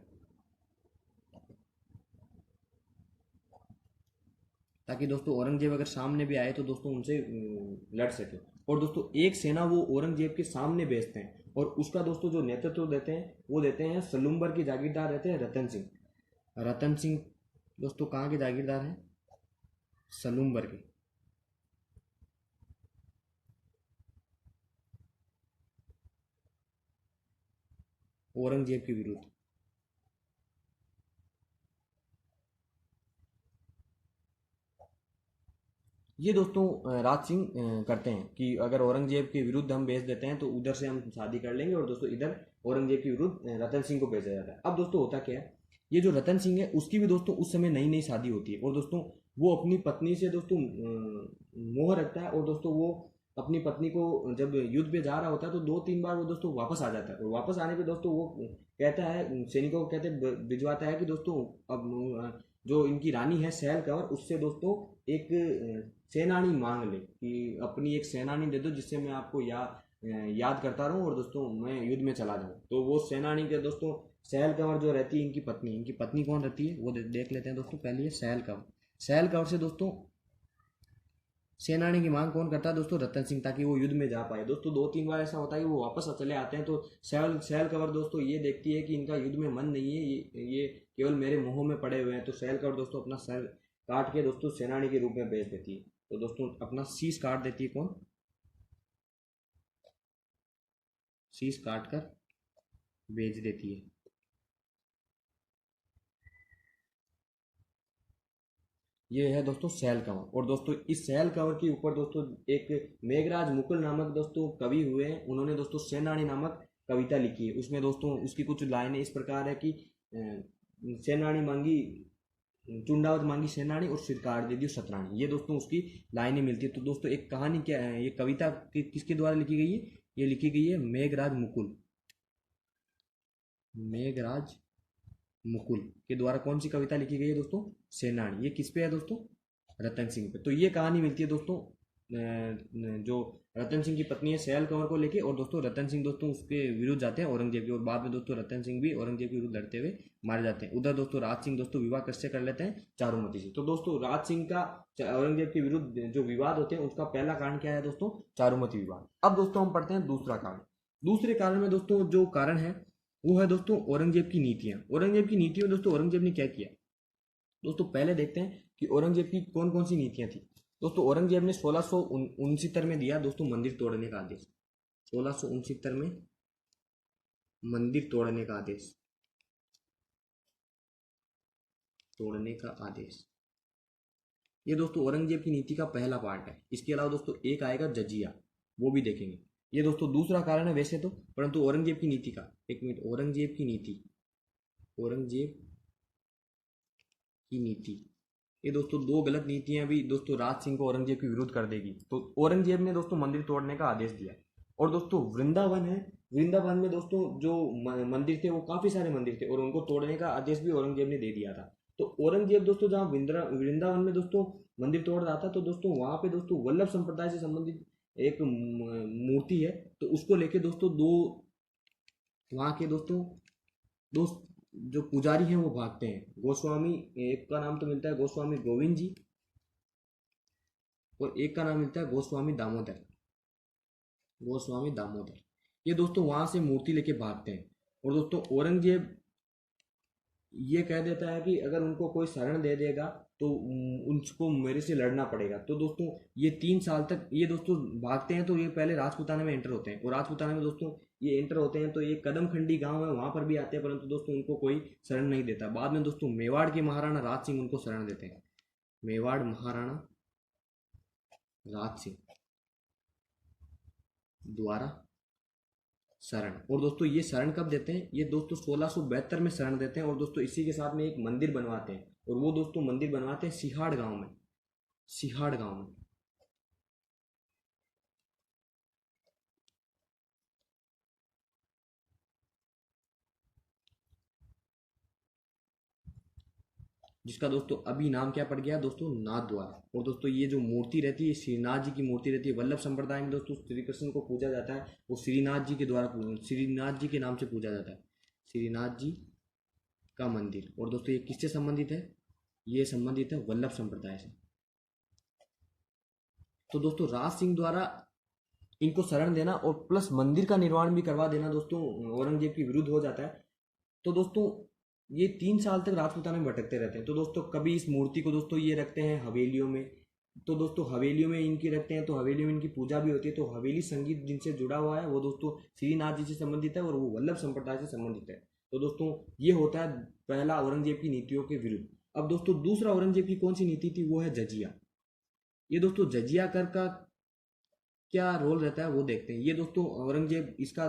ताकि दोस्तों औरंगजेब अगर सामने भी आए तो दोस्तों उनसे लड़ सके। और दोस्तों एक सेना वो औरंगजेब के सामने भेजते हैं, और उसका दोस्तों जो नेतृत्व देते हैं वो देते हैं सलूम्बर के जागीरदार रहते हैं रतन सिंह। रतन सिंह दोस्तों कहाँ के जागीरदार हैं, सलूम्बर के। औरंगजेब के विरुद्ध ये दोस्तों राज सिंह करते हैं कि अगर औरंगजेब के विरुद्ध हम भेज देते हैं तो उधर से हम शादी कर लेंगे, और दोस्तों इधर औरंगजेब के विरुद्ध रतन सिंह को भेजा जाता है। अब दोस्तों होता क्या है, ये जो रतन सिंह है उसकी भी दोस्तों उस समय नई नई शादी होती है, और दोस्तों वो अपनी पत्नी से दोस्तों मोह रखता है, और दोस्तों वो अपनी पत्नी को जब युद्ध पे जा रहा होता है तो 2-3 बार वो दोस्तों वापस आ जाता है। और वापस आने पे दोस्तों वो कहता है, सैनिकों को कहते भिजवाता है कि दोस्तों अब जो इनकी रानी है सहल कंवर, उससे दोस्तों एक सेनानी मांग ले कि अपनी एक सेनानी दे दो जिससे मैं आपको याद करता रहूं और दोस्तों मैं युद्ध में चला जाऊं। तो वो सेनानी के दोस्तों सहल कंवर जो रहती है इनकी पत्नी कौन रहती है वो देख लेते हैं दोस्तों। पहले ये सहल कंवर, सहल कंवर से दोस्तों सेनानी की मांग कौन करता है दोस्तों, रतन सिंह, ताकि वो युद्ध में जा पाए। दोस्तों 2-3 बार ऐसा होता है कि वो वापस चले आते हैं, तो सहल कंवर दोस्तों ये देखती है कि इनका युद्ध में मन नहीं है, ये केवल मेरे मोह में पड़े हुए हैं। तो सहल कंवर दोस्तों अपना सर काट के दोस्तों सेनानी के रूप में भेज देती है। तो दोस्तों अपना शीश काट देती है, कौन, शीश काट कर भेज देती है। ये है दोस्तों सैल कंवर। और दोस्तों इस सैल कंवर के ऊपर दोस्तों एक मेघराज मुकुल नामक दोस्तों कवि हुए हैं, उन्होंने दोस्तों सेनानी नामक कविता लिखी है। उसमें दोस्तों उसकी कुछ लाइनें इस प्रकार है कि सेनानी मांगी चुंडावत मांगी सेनानी और सिरकार दे दी सतरानी, ये दोस्तों उसकी लाइनें मिलती है। तो दोस्तों एक कहानी क्या है, ये कविता किसके द्वारा लिखी गई है, ये लिखी गई है मेघराज मुकुल, मेघराज मुकुल के द्वारा कौन सी कविता लिखी गई है दोस्तों, सेनानी। ये किस पे है दोस्तों, रतन सिंह पे। तो ये कहानी मिलती है दोस्तों जो रतन सिंह की पत्नी है सयाल कंवर को लेके, और दोस्तों रतन सिंह दोस्तों उसके विरुद्ध जाते हैं औरंगजेब के, और बाद में दोस्तों रतन सिंह भी औरंगजेब के विरुद्ध लड़ते हुए मारे जाते हैं। उधर दोस्तों राज सिंह दोस्तों विवाह किससे कर लेते हैं, चारुमती से। तो दोस्तों राज सिंह का औरंगजेब के विरुद्ध जो विवाद होते हैं उसका पहला कारण क्या है दोस्तों, चारुमती विवाद। अब दोस्तों हम पढ़ते हैं दूसरा कारण। दूसरे कारण में दोस्तों जो कारण है वो है दोस्तों औरंगजेब की नीतियां। औरंगजेब की नीतियों में दोस्तों औरंगजेब ने क्या किया, दोस्तों पहले देखते हैं कि औरंगजेब की कौन कौन सी नीतियां थी। दोस्तों औरंगजेब ने 1669 में दिया दोस्तों मंदिर तोड़ने का आदेश, 1669 में मंदिर तोड़ने का आदेश, तोड़ने का आदेश। ये दोस्तों औरंगजेब की नीति का पहला पार्ट है। इसके अलावा दोस्तों एक आएगा जजिया, वो भी देखेंगे। ये दोस्तों दूसरा कारण है वैसे तो, परंतु औरंगजेब की नीति का, एक मिनट, औरंगजेब की नीति, औरंगजेब की नीति, ये दोस्तों दो गलत नीतियां भी दोस्तों राज सिंह को औरंगजेब के विरुद्ध कर देगी। तो औरंगजेब ने दोस्तों मंदिर तोड़ने का आदेश दिया। और दोस्तों वृंदावन है, वृंदावन में दोस्तों जो मंदिर थे वो काफी सारे मंदिर थे और उनको तोड़ने का आदेश भी औरंगजेब ने दे दिया था। तो औरंगजेब दोस्तों जहाँ वृंदावन में दोस्तों मंदिर तोड़ रहा था, तो दोस्तों वहां पे दोस्तों वल्लभ संप्रदाय से संबंधित एक मूर्ति है, तो उसको लेके दोस्तों दो वहाँ के दोस्तों दोस्त जो पुजारी हैं वो भागते हैं। गोस्वामी, एक का नाम तो मिलता है गोस्वामी गोविंद जी, और एक का नाम मिलता है गोस्वामी दामोदर, गोस्वामी दामोदर। ये दोस्तों वहां से मूर्ति लेके भागते हैं। और दोस्तों औरंगजेब ये कह देता है कि अगर उनको कोई शरण दे देगा तो उनको मेरे से लड़ना पड़ेगा। तो दोस्तों ये 3 साल तक ये दोस्तों भागते हैं। तो ये पहले राजपूताना में एंटर होते हैं, और राजपूताना में दोस्तों ये एंटर होते हैं तो ये कदमखंडी गांव है वहां पर भी आते हैं, परंतु दोस्तों उनको कोई शरण नहीं देता। बाद में दोस्तों मेवाड़ के महाराणा राज सिंह उनको शरण देते हैं, मेवाड़ महाराणा राज सिंह द्वारा शरण। और दोस्तों ये शरण कब देते हैं, ये दोस्तों 1672 में शरण देते हैं। और दोस्तों इसी के साथ में एक मंदिर बनवाते हैं, और वो दोस्तों मंदिर बनवाते हैं सिहाड़ गांव में, सिहाड़ गांव में। जिसका दोस्तों अभी नाम क्या पड़ गया दोस्तों, नाथ द्वारा। और दोस्तों ये जो मूर्ति रहती है श्रीनाथ जी की मूर्ति रहती है। वल्लभ संप्रदाय में दोस्तों श्री कृष्ण को पूजा जाता है, वो श्रीनाथ जी के द्वारा श्रीनाथ जी के नाम से पूजा जाता है, श्रीनाथ जी का मंदिर। और दोस्तों ये किससे संबंधित है, ये संबंधित है वल्लभ संप्रदाय से। तो दोस्तों राज सिंह द्वारा इनको शरण देना और प्लस मंदिर का निर्माण भी करवा देना दोस्तों औरंगजेब के विरुद्ध हो जाता है। तो दोस्तों ये 3 साल तक राजपूताना में भटकते रहते हैं। तो दोस्तों कभी इस मूर्ति को दोस्तों ये रखते हैं हवेलियों में, तो दोस्तों हवेलियों में इनकी रखते हैं, तो हवेलियों में इनकी पूजा भी होती है। तो हवेली संगीत जिनसे जुड़ा हुआ है वो दोस्तों श्रीनाथ जी से संबंधित है, और वो वल्लभ संप्रदाय से संबंधित है। तो दोस्तों ये होता है पहला औरंगजेब की नीतियों के विरुद्ध। अब दोस्तों दूसरा औरंगजेब की कौन सी नीति थी, वो है जजिया। ये दोस्तों जजिया कर का क्या रोल रहता है वो देखते हैं। ये दोस्तों औरंगजेब इसका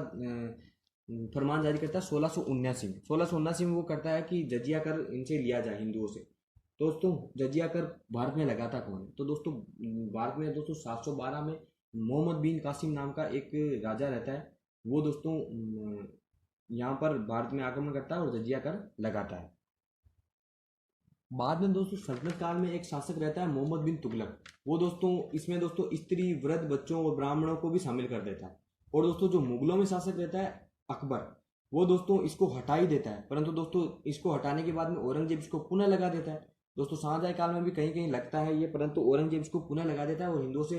फरमान जारी करता है 1679 में। 1679 में वो करता है कि जजिया कर इनसे लिया जाए हिंदुओं से। दोस्तों जजिया कर भारत में लगाता कौन है, तो दोस्तों भारत में दोस्तों 712 में मोहम्मद बिन कासिम नाम का एक राजा रहता है। वो दोस्तों यहाँ पर भारत में आक्रमण करता है और जजिया कर लगाता है। बाद में दोस्तों सल्तनत काल में एक शासक रहता है मोहम्मद बिन तुगलक। वो दोस्तों इसमें दोस्तों स्त्री, वृद्ध, बच्चों और ब्राह्मणों को भी शामिल कर देता है। और दोस्तों जो मुगलों में शासक रहता है अकबर, वो दोस्तों इसको हटा ही देता है, परंतु दोस्तों इसको हटाने के बाद में औरंगजेब इसको पुनः लगा देता है। दोस्तों शाहजहां काल में भी कहीं कहीं लगता है ये, परंतु औरंगजेब इसको पुनः लगा देता है और हिंदुओं से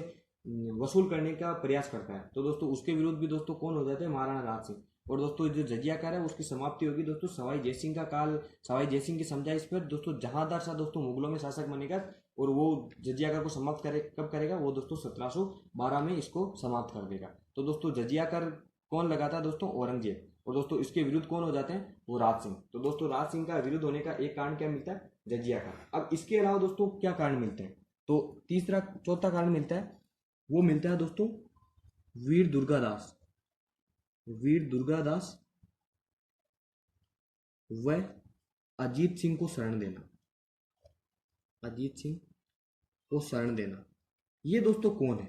वसूल करने का प्रयास करता है। तो दोस्तों उसके विरुद्ध भी दोस्तों कौन हो जाते हैं, महाराणा राज सिंह। और दोस्तों जो जजिया कर है उसकी समाप्ति होगी दोस्तों सवाई जयसिंह का काल, सवाई जयसिंह की समझाइश पर दोस्तों जहांदार शाह दोस्तों मुगलों में शासक बनेगा, और वो जजिया कर को समाप्त करे कब करेगा, वो दोस्तों 1712 में इसको समाप्त कर देगा। तो दोस्तों जजिया कर कौन लगाता है दोस्तों, औरंगजेब। और दोस्तों इसके विरुद्ध कौन हो जाते हैं, वो राज सिंह। तो दोस्तों राज सिंह का विरुद्ध होने का एक कारण क्या मिलता है, जजिया कर। अब इसके अलावा दोस्तों क्या कारण मिलते हैं, तो तीसरा चौथा कारण मिलता है, वो मिलता है दोस्तों वीर दुर्गादास, वीर दुर्गादास व अजीत सिंह को शरण देना, अजीत सिंह को शरण देना। ये दोस्तों कौन है?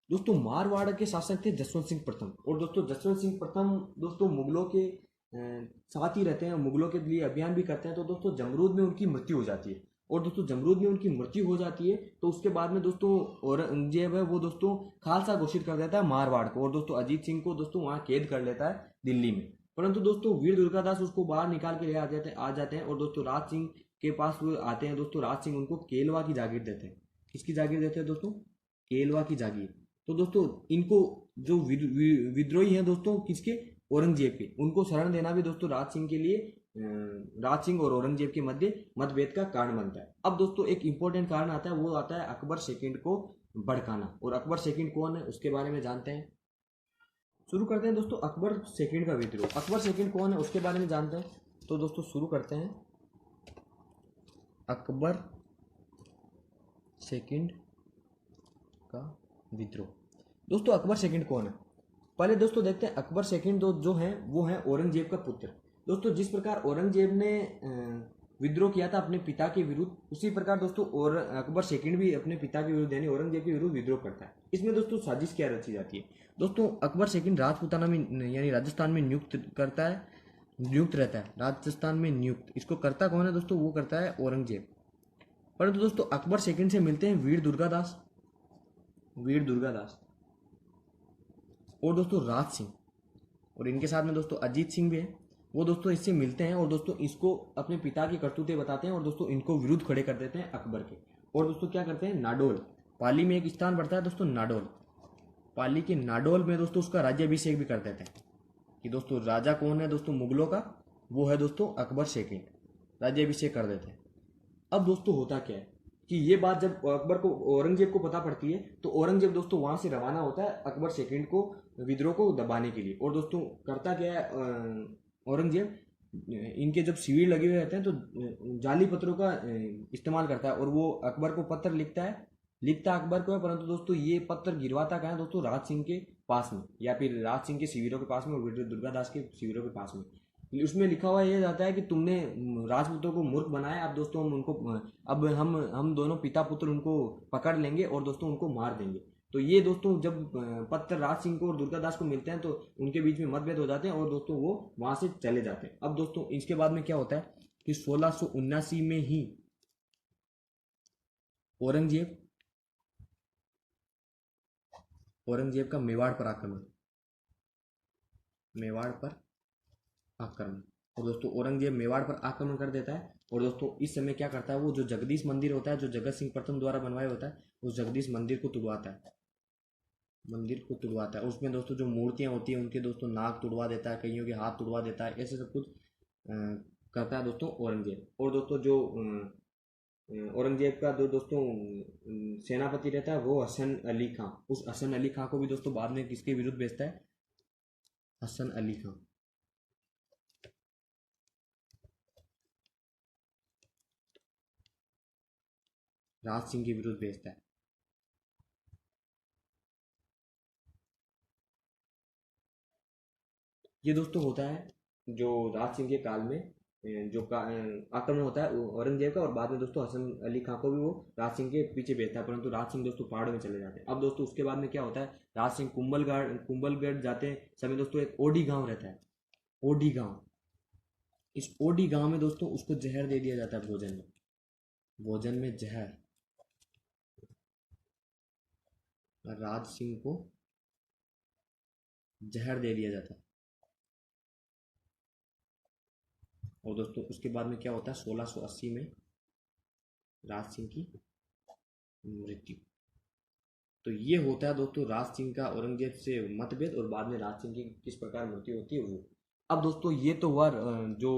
दोस्तों मारवाड़ के शासक थे जसवंत सिंह प्रथम। और दोस्तों जसवंत सिंह प्रथम दोस्तों मुगलों के साथ ही रहते हैं, मुगलों के लिए अभियान भी करते हैं। तो दोस्तों जमरूद में उनकी मृत्यु हो जाती है। और दोस्तों जमरूद में उनकी मृत्यु हो जाती है तो उसके बाद में दोस्तों औरंगजेब है वो दोस्तों खालसा घोषित कर देता है मारवाड़ को। और दोस्तों अजीत सिंह को दोस्तों वहां कैद कर लेता है दिल्ली में। परंतु दोस्तों वीर दुर्गादास उसको बाहर निकाल के ले आ जाते हैं। और दोस्तों राज सिंह के पास वो आते हैं। दोस्तों राज सिंह उनको केलवा की जागीर देते हैं। किसकी जागीर देते हैं दोस्तों? केलवा की जागीर। तो दोस्तों इनको जो विद्रोही हैं दोस्तों किसके? औरंगजेब के, उनको शरण देना भी दोस्तों राज सिंह के लिए राज सिंह और औरंगजेब के मध्य मतभेद का कारण बनता है। अब दोस्तों एक इंपॉर्टेंट कारण आता है, वो आता है अकबर सेकंड को भड़काना। और अकबर सेकंड कौन है उसके बारे में जानते हैं। शुरू करते हैं दोस्तों अकबर सेकंड का विद्रोह। अकबर सेकंड कौन है उसके बारे में जानते हैं। तो दोस्तों शुरू करते हैं अकबर सेकंड का विद्रोह। दोस्तों अकबर सेकंड कौन है? पहले दोस्तों देखते हैं अकबर सेकंड जो है वो है औरंगजेब का पुत्र। दोस्तों जिस प्रकार औरंगजेब ने विद्रोह किया था अपने पिता के विरुद्ध, उसी प्रकार दोस्तों और अकबर सेकंड भी अपने पिता के विरुद्ध यानी औरंगजेब के विरुद्ध विद्रोह करता है। इसमें दोस्तों साजिश क्या रची जाती है? दोस्तों अकबर सेकंड राजपूताना में यानी राजस्थान में नियुक्त रहता है। राजस्थान में नियुक्त इसको करता कौन है दोस्तों? वो करता है औरंगजेब। परंतु दोस्तों अकबर सेकंड से मिलते हैं वीर दुर्गादास और दोस्तों राज सिंह। और इनके साथ में दोस्तों अजीत सिंह भी है। वो दोस्तों इससे मिलते हैं और दोस्तों इसको अपने पिता की करतूतें बताते हैं और दोस्तों इनको विरुद्ध खड़े कर देते हैं अकबर के। और दोस्तों क्या करते हैं? नाडोल, पाली में एक स्थान पड़ता है दोस्तों नाडोल, पाली के नाडोल में दोस्तों उसका राज्याभिषेक भी कर देते हैं। कि दोस्तों राजा कौन है दोस्तों मुगलों का? वो है दोस्तों अकबर सेकंड, राज्याभिषेक कर देते हैं। अब दोस्तों होता क्या है कि ये बात जब अकबर को औरंगजेब को पता पड़ती है तो औरंगजेब दोस्तों वहां से रवाना होता है अकबर सेकंड को विद्रोह को दबाने के लिए। और दोस्तों करता क्या है औरंगजेब, इनके जब शिविर लगे हुए रहते हैं तो जाली पत्रों का इस्तेमाल करता है और वो अकबर को पत्र लिखता अकबर को है। परंतु दोस्तों ये पत्र गिरवाता कहाँ है दोस्तों? राज सिंह के पास में या फिर राज सिंह के शिविरों के पास में और दुर्गादास के शिविरों के पास में। उसमें लिखा हुआ ये जाता है कि तुमने राजपूतों को मूर्ख बनाया, अब दोस्तों हम उनको अब हम दोनों पिता पुत्र उनको पकड़ लेंगे और दोस्तों उनको मार देंगे। तो ये दोस्तों जब पत्र राज सिंह को और दुर्गादास को मिलते हैं तो उनके बीच में मतभेद हो जाते हैं और दोस्तों वो वहां से चले जाते हैं। अब दोस्तों इसके बाद में क्या होता है कि 1679 में ही औरंगजेब का मेवाड़ पर आक्रमण। और दोस्तों औरंगजेब मेवाड़ पर आक्रमण कर देता है। और दोस्तों इस समय क्या करता है, वो जो जगदीश मंदिर होता है जो जगत सिंह प्रथम द्वारा बनवाया होता है उस जगदीश मंदिर को तुड़वाता है। उसमें दोस्तों जो मूर्तियां होती है उनके दोस्तों नाक तुड़वा देता है, कईयों के हाथ तुड़वा देता है, ऐसे सब कुछ करता है दोस्तों औरंगजेब। और दोस्तों जो औरंगजेब का जो दोस्तों सेनापति रहता है वो हसन अली खां, उस हसन अली खां को भी दोस्तों बाद में किसके विरुद्ध भेजता है? हसन अली खां, राज सिंह के विरुद्ध भेजता है। ये दोस्तों होता है जो राज सिंह के काल में जो आक्रमण होता है औरंगजेब का। और बाद में दोस्तों हसन अली खां को भी वो राज सिंह के पीछे भेजता है, परंतु राज सिंह दोस्तों पहाड़ों में चले जाते हैं। अब दोस्तों उसके बाद में क्या होता है, राज सिंह कुंभलगढ़ जाते समय दोस्तों एक ओडी गांव रहता है, ओडी गांव। इस ओडी गांव में दोस्तों उसको जहर दे दिया जाता है भोजन में जहर राज सिंह को जहर दे दिया जाता है। और दोस्तों उसके बाद में क्या होता है, 1680 में राज सिंह की मृत्यु। तो ये होता है दोस्तों राज सिंह का औरंगजेब से मतभेद और बाद में राज सिंह की किस प्रकार मृत्यु होती है वो। अब दोस्तों ये तो हुआ जो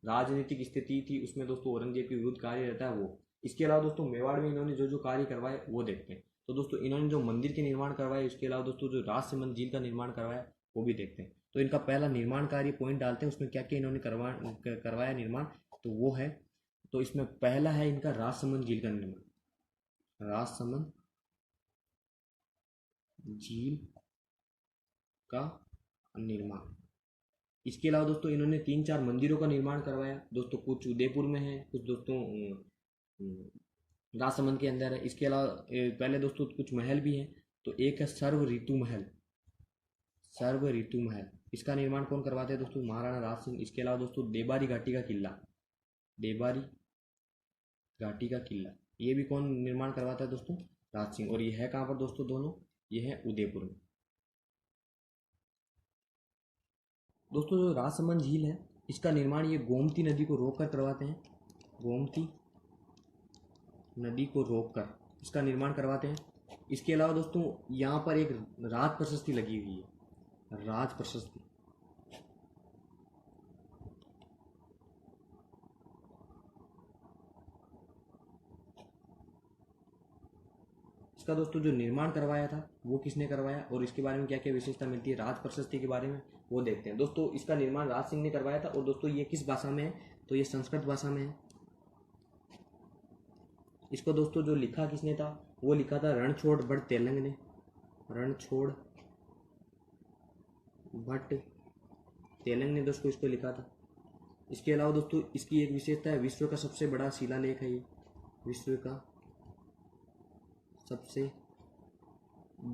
राजनीतिक स्थिति थी उसमें दोस्तों औरंगजेब के विरुद्ध कार्य रहता है वो। इसके अलावा दोस्तों मेवाड़ में इन्होंने जो जो कार्य करवाए वो देखते हैं। तो दोस्तों इन्होंने जो मंदिर के निर्माण करवाए, इसके अलावा दोस्तों जो राजसमंद झील का निर्माण करवाया वो भी देखते हैं। तो इनका पहला निर्माण कार्य पॉइंट डालते हैं, उसमें क्या क्या इन्होंने करवाया निर्माण, तो वो है। तो इसमें पहला है इनका राजसमंद झील का निर्माण, राजसमंद झील का निर्माण। इसके अलावा दोस्तों इन्होंने 3-4 मंदिरों का निर्माण करवाया दोस्तों। कुछ उदयपुर में है, कुछ दोस्तों राजसमंद के अंदर है। इसके अलावा पहले दोस्तों कुछ महल भी हैं। तो एक है सर्व ऋतु महल। सर्व ऋतु महल, इसका निर्माण कौन करवाते हैं दोस्तों? महाराणा राज सिंह। इसके अलावा दोस्तों देबारी घाटी का किला, देबारी घाटी का किला, ये भी कौन निर्माण करवाता है दोस्तों? राज सिंह। और ये है कहाँ पर दोस्तों दोनों? ये है उदयपुर में। दोस्तों जो राजसमंद झील है, इसका निर्माण ये गोमती नदी को रोक कर करवाते हैं। गोमती नदी को रोककर इसका निर्माण करवाते हैं। इसके अलावा दोस्तों यहाँ पर एक राज प्रशस्ति लगी हुई है, राज प्रशस्ति। इसका दोस्तों जो निर्माण करवाया था वो किसने करवाया और इसके बारे में क्या क्या विशेषता मिलती है राज प्रशस्ति के बारे में, वो देखते हैं दोस्तों। इसका निर्माण राज सिंह ने करवाया था। और दोस्तों ये किस भाषा में है? तो ये संस्कृत भाषा में है। इसको दोस्तों जो लिखा किसने था? वो लिखा था रणछोड़ भट्ट तेलंग ने, रणछोड़ भट्ट तेलंग ने दोस्तों इसको लिखा था। इसके अलावा दोस्तों इसकी एक विशेषता है, विश्व का सबसे बड़ा शिलालेख है ये, विश्व का सबसे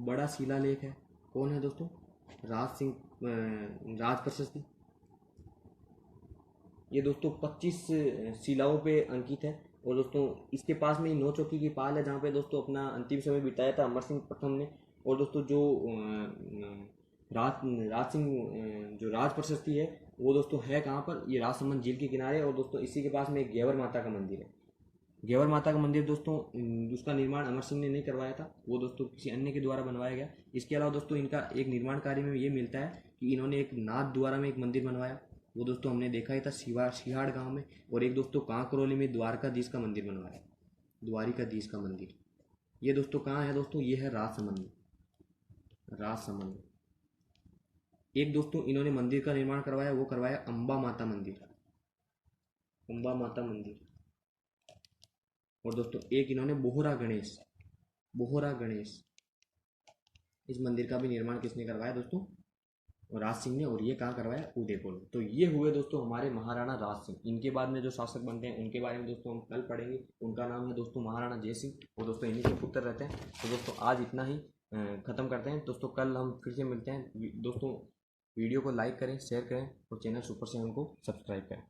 बड़ा शिलालेख है। कौन है दोस्तों? राज सिंह राज प्रशस्ति। ये दोस्तों 25 शिलाओं पे अंकित है। और दोस्तों इसके पास में ही 9 चौकी की पाल है, जहाँ पे दोस्तों अपना अंतिम समय बिताया था अमर सिंह प्रथम ने। और दोस्तों जो राज सिंह जो राज प्रशस्ति है वो दोस्तों है कहाँ पर? ये राजसमंद झील के किनारे। और दोस्तों इसी के पास में एक घेवर माता का मंदिर है। घेवर माता का मंदिर दोस्तों उसका निर्माण अमर सिंह ने नहीं करवाया था, वो दोस्तों किसी अन्य के द्वारा बनवाया गया। इसके अलावा दोस्तों इनका एक निर्माण कार्य में ये मिलता है कि इन्होंने एक नाथ द्वारा में एक मंदिर बनवाया, वो दोस्तों हमने देखा ही था सिहाड़ गांव में। और एक दोस्तों कांकरोली में द्वारकाधीश का मंदिर बनवाया, द्वारिकाधीश का मंदिर। ये दोस्तों कहाँ है दोस्तों? ये है राजसमंद, राजसमंद। एक दोस्तों इन्होंने मंदिर का निर्माण करवाया, वो करवाया अम्बा माता मंदिर, अम्बा माता मंदिर। और दोस्तों एक इन्होंने बोहरा गणेश, बोहरा गणेश, इस मंदिर का भी निर्माण किसने करवाया दोस्तों? राज सिंह ने। और ये कहाँ करवाया? उदयपुर में। तो ये हुए दोस्तों हमारे महाराणा राज सिंह। इनके बाद में जो शासक बनते हैं उनके बारे में दोस्तों हम कल पढ़ेंगे। उनका नाम है दोस्तों महाराणा जय सिंह। और दोस्तों इन्हीं के पुत्र रहते हैं। तो दोस्तों आज इतना ही ख़त्म करते हैं दोस्तों। कल हम फिर से मिलते हैं दोस्तों। वीडियो को लाइक करें, शेयर करें और चैनल सुपर 7 को सब्सक्राइब करें।